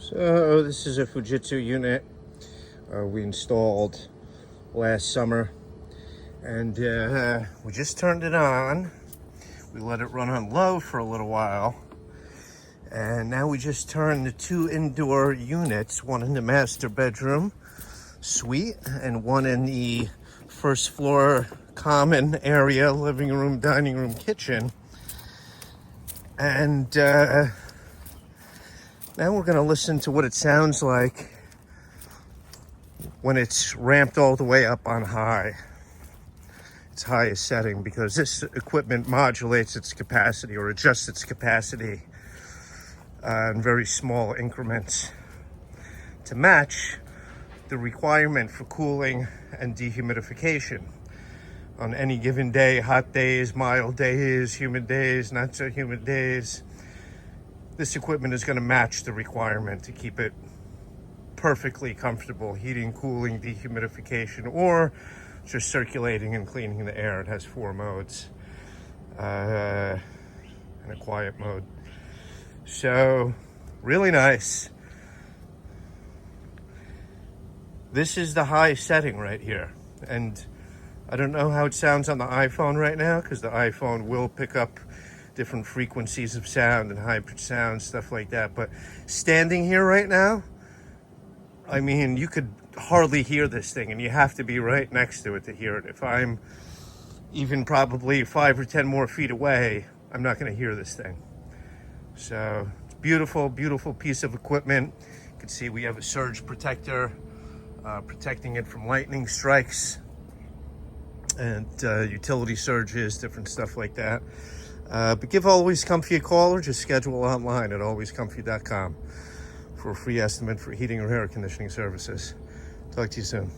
So this is a Fujitsu unit we installed last summer, and we just turned it on. We let it run on low for a little while, and now we just turned the two indoor units, one in the master bedroom suite and one in the first floor common area, living room, dining room, kitchen. And now we're going to listen to what it sounds like when it's ramped all the way up on high. Its highest setting, because this equipment modulates its capacity or adjusts its capacity in very small increments to match the requirement for cooling and dehumidification on any given day. Hot days, mild days, humid days, not so humid days. This equipment is going to match the requirement to keep it perfectly comfortable, heating, cooling, dehumidification, or just circulating and cleaning the air. It has 4 modes and a quiet mode. So really nice. This is the high setting right here, and I don't know how it sounds on the iPhone right now, because the iPhone will pick up different frequencies of sound and high-pitched sound, stuff like that. But standing here right now, I mean, you could hardly hear this thing, and you have to be right next to it to hear it. If I'm even probably 5 or 10 more feet away, I'm not going to hear this thing. So it's beautiful, beautiful piece of equipment. You can see we have a surge protector protecting it from lightning strikes and utility surges, different stuff like that. But give Always Comfy a call, or just schedule online at alwayscomfy.com for a free estimate for heating or air conditioning services. Talk to you soon.